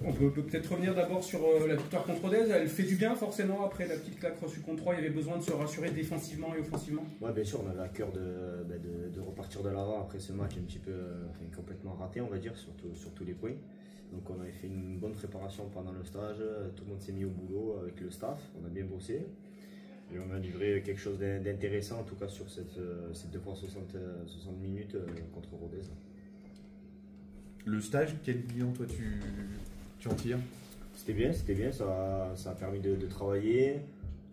On peut peut-être revenir d'abord sur la victoire contre Rodez. Elle fait du bien forcément après la petite claque reçue contre 3. Il y avait besoin de se rassurer défensivement et offensivement. Ouais, bien sûr, on avait à cœur de repartir de l'avant après ce match un petit peu complètement raté, on va dire, sur tous les points. Donc on avait fait une bonne préparation pendant le stage, tout le monde s'est mis au boulot avec le staff, on a bien bossé. Et on a livré quelque chose d'intéressant en tout cas sur cette 2 fois 60 minutes contre Rodez. Le stage, quel bilan toi tu en tires? C'était bien, ça a permis de travailler,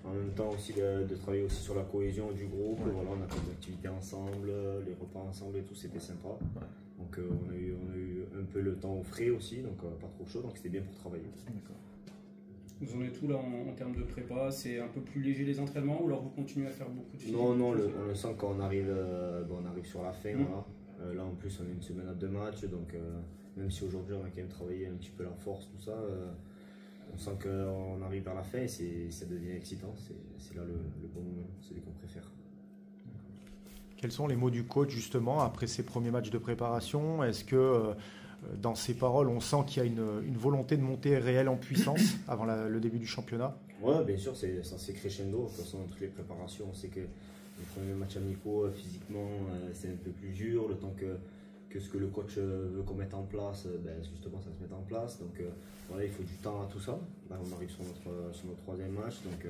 en même temps aussi de travailler aussi sur la cohésion du groupe. Ouais. Voilà, on a fait des activités ensemble, les repas ensemble et tout, c'était sympa. Ouais. Donc on a eu un peu le temps au frais aussi, donc pas trop chaud, donc c'était bien pour travailler. D'accord. Vous en êtes où là en termes de prépa? C'est un peu plus léger les entraînements ou alors vous continuez à faire beaucoup de physique? Non, on le sent quand on arrive sur la fin. Voilà. Là en plus on a une semaine à 2 matchs, donc même si aujourd'hui on a quand même travaillé un petit peu la force, tout ça, on sent qu'on arrive vers la fin et ça devient excitant, c'est là le bon moment, celui qu'on préfère. Quels sont les mots du coach justement après ces premiers matchs de préparation? Est-ce que dans ses paroles on sent qu'il y a une volonté de monter réelle en puissance avant le début du championnat? Oui, bien sûr, c'est crescendo. De toute façon, dans toutes les préparations, on sait que les premiers matchs amicaux, physiquement, c'est un peu plus dur. Le temps que ce que le coach veut qu'on mette en place, justement, ça se met en place. Donc voilà, il faut du temps à tout ça. Là, on arrive sur notre 3e match. Donc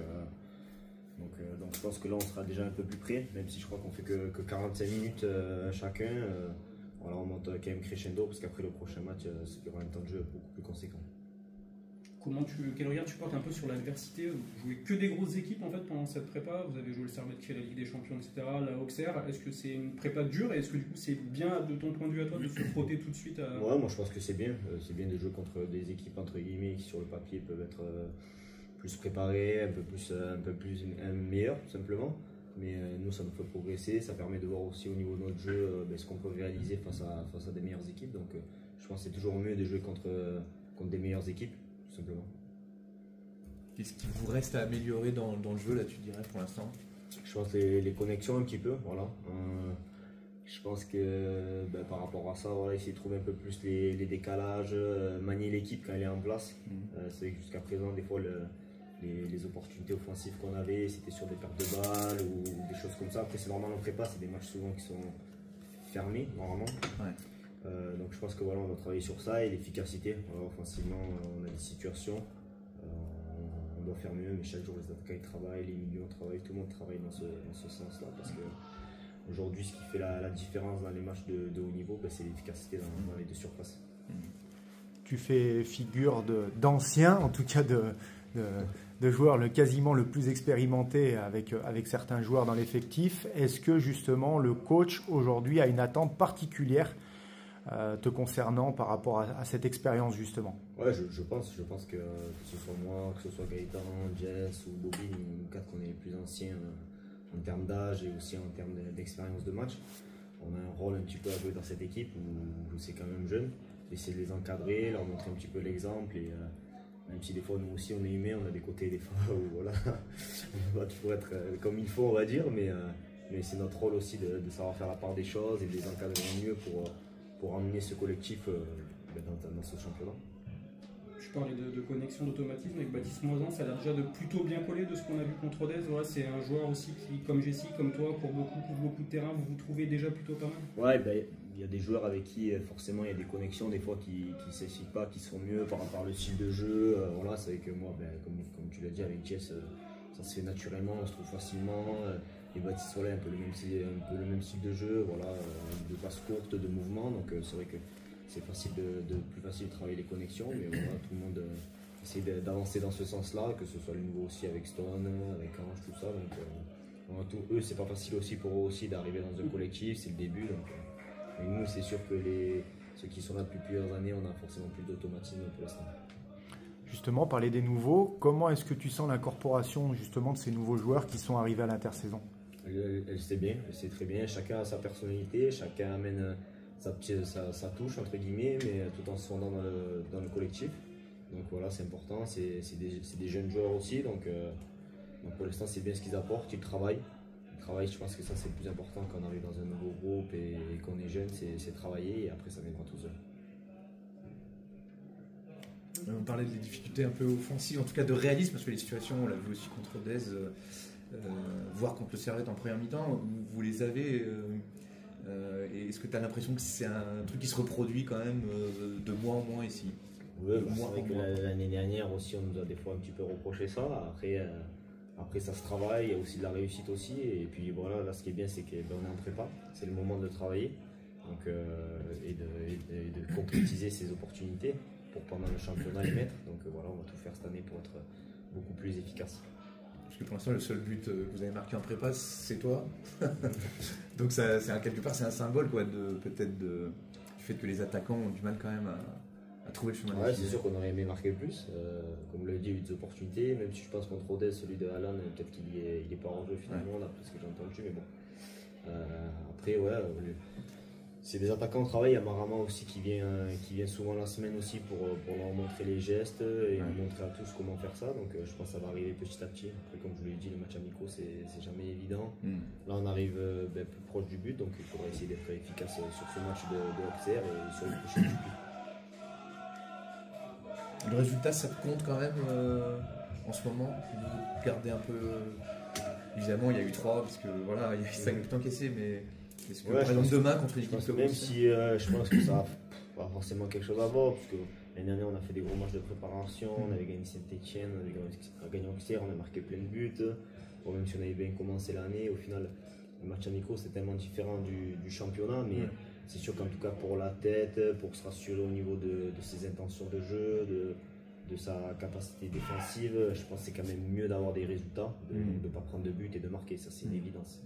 je pense que là, on sera déjà un peu plus près, même si je crois qu'on fait que 45 minutes chacun. Voilà, on monte quand même crescendo, parce qu'après le prochain match, il y aura un temps de jeu beaucoup plus conséquent. Quel regard tu portes un peu sur l'adversité? Vous jouez que des grosses équipes en fait pendant cette prépa. Vous avez joué le Servette qui fait la Ligue des Champions, etc. La Auxerre. Est-ce que c'est une prépa dure et est-ce que du coup c'est bien de ton point de vue à toi de se frotter tout de suite à... Ouais, moi je pense que c'est bien. C'est bien de jouer contre des équipes entre guillemets qui sur le papier peuvent être plus préparées, un peu plus meilleures tout simplement. Mais nous ça nous fait progresser, ça permet de voir aussi au niveau de notre jeu ce qu'on peut réaliser face à des meilleures équipes. Donc je pense que c'est toujours mieux de jouer contre des meilleures équipes. Simplement. Qu'est-ce qu'il vous reste à améliorer dans le jeu, là, tu dirais, pour l'instant? Je pense les connexions un petit peu, voilà. Je pense que par rapport à ça, voilà, essayer de trouver un peu plus les décalages, manier l'équipe quand elle est en place. C'est que jusqu'à présent, des fois, les opportunités offensives qu'on avait, c'était sur des pertes de balles ou des choses comme ça. Après, c'est normal en prépa, c'est des matchs souvent qui sont fermés, normalement. Ouais. Donc je pense que voilà, on doit travailler sur ça et l'efficacité. Voilà, offensivement, on a des situations, on doit faire mieux, mais chaque jour les attaquants ils travaillent, les milieux travaillent, tout le monde travaille dans ce sens-là. Parce qu'aujourd'hui, ce qui fait la différence dans les matchs de haut niveau, c'est l'efficacité dans les deux surfaces. Tu fais figure d'ancien, en tout cas de joueurs quasiment le plus expérimenté avec certains joueurs dans l'effectif. Est-ce que justement le coach aujourd'hui a une attente particulière te concernant par rapport à cette expérience justement? Ouais, je pense que ce soit moi, que ce soit Gaëtan, Jess ou Bobby, nous 4 qu'on est les plus anciens en termes d'âge et aussi en termes d'expérience de match. On a un rôle un petit peu à jouer dans cette équipe où c'est quand même jeune. Essayer de les encadrer, leur montrer un petit peu l'exemple et même si des fois nous aussi on est humains, on a des côtés des fois où voilà, on va toujours être comme il faut on va dire, mais c'est notre rôle aussi de savoir faire la part des choses et de les encadrer mieux pour emmener ce collectif dans ce championnat. Tu parlais de connexion, d'automatisme avec Baptiste Moisan, ça a l'air déjà de plutôt bien coller de ce qu'on a vu contre Rodez. Ouais, c'est un joueur aussi qui, comme Jessie, comme toi, court beaucoup de terrain, vous trouvez déjà plutôt pas mal? Ouais, il y a des joueurs avec qui forcément il y a des connexions, des fois qui ne s'excitent pas, qui sont mieux par rapport au style de jeu. Voilà, c'est vrai que moi, comme tu l'as dit avec Jess, ça se fait naturellement, on se trouve facilement. Et Baptiste Soleil un peu le même style de jeu, voilà, de passes courtes, de mouvements, donc c'est vrai que c'est plus facile de travailler les connexions, mais voilà, tout le monde essaie d'avancer dans ce sens-là, que ce soit le nouveau aussi avec Stone, avec Ange, tout ça, donc eux c'est pas facile aussi pour eux aussi d'arriver dans un collectif, c'est le début, donc et nous c'est sûr que ceux qui sont là depuis plusieurs années, on a forcément plus d'automatisme pour l'instant. Justement, parler des nouveaux, comment est-ce que tu sens l'incorporation justement de ces nouveaux joueurs qui sont arrivés à l'intersaison? Elle sait bien, elle sait très bien, chacun a sa personnalité, chacun amène sa touche entre guillemets, mais tout en se fondant dans le collectif. Donc voilà, c'est important, c'est des jeunes joueurs aussi, donc pour l'instant c'est bien ce qu'ils apportent, ils travaillent. Je pense que ça c'est le plus important quand on arrive dans un nouveau groupe et qu'on est jeune, c'est travailler et après ça viendra tout seul. On parlait des difficultés un peu offensives, en tout cas de réalisme, parce que les situations, on l'a vu aussi contre Rodez, voire contre le Servette en première mi-temps, vous les avez. Et est-ce que tu as l'impression que c'est un truc qui se reproduit quand même de mois en mois ici? Ouais, c'est vrai que l'année dernière aussi, on nous a des fois un petit peu reproché ça. Après ça se travaille, il y a aussi de la réussite aussi. Et puis voilà, là, ce qui est bien, c'est qu'on est en prépa, c'est le moment de travailler donc, et de concrétiser ces opportunités pour pendant le championnat les mettre. Donc voilà, on va tout faire cette année pour être beaucoup plus efficace. Parce que pour l'instant, le seul but que vous avez marqué en prépa, c'est toi. Donc ça, quelque part, c'est un symbole quoi, peut-être du fait que les attaquants ont du mal quand même à trouver le chemin. Ouais, c'est sûr qu'on aurait aimé marquer plus. Comme vous l'avez dit, il y a eu des opportunités. Même si je pense contre Rodez, celui de Alan, peut-être qu'il est pas en jeu finalement, d'après ce que j'ai entendu. Mais bon. Après, ouais, c'est des attaquants au travail. Il y a Marama aussi qui vient souvent la semaine aussi pour leur montrer les gestes et montrer à tous comment faire ça. Donc je pense que ça va arriver petit à petit. Après, comme je vous l'ai dit, les matchs amicaux, c'est jamais évident. Là, on arrive plus proche du but, donc il faudra essayer d'être efficace sur ce match de Auxerre et sur les prochains buts. Le résultat, ça te compte quand même en ce moment? Vous gardez un peu. Évidemment, il y a eu 3, parce que voilà, il y a eu 5 buts encaissés, mais est-ce que par exemple demain contre l'équipe comme même si je pense que ça n'a pas forcément quelque chose à voir, parce que l'année dernière, on a fait des gros matchs de préparation, on avait gagné Saint-Etienne, on avait gagné Auxerre, on a marqué plein de buts. Bon, même si on avait bien commencé l'année, au final, le match amicaux, c'est tellement différent du championnat, mais. C'est sûr qu'en tout cas pour la tête, pour se rassurer au niveau de ses intentions de jeu, de sa capacité défensive, je pense que c'est quand même mieux d'avoir des résultats, de ne pas prendre de but et de marquer, ça c'est une évidence.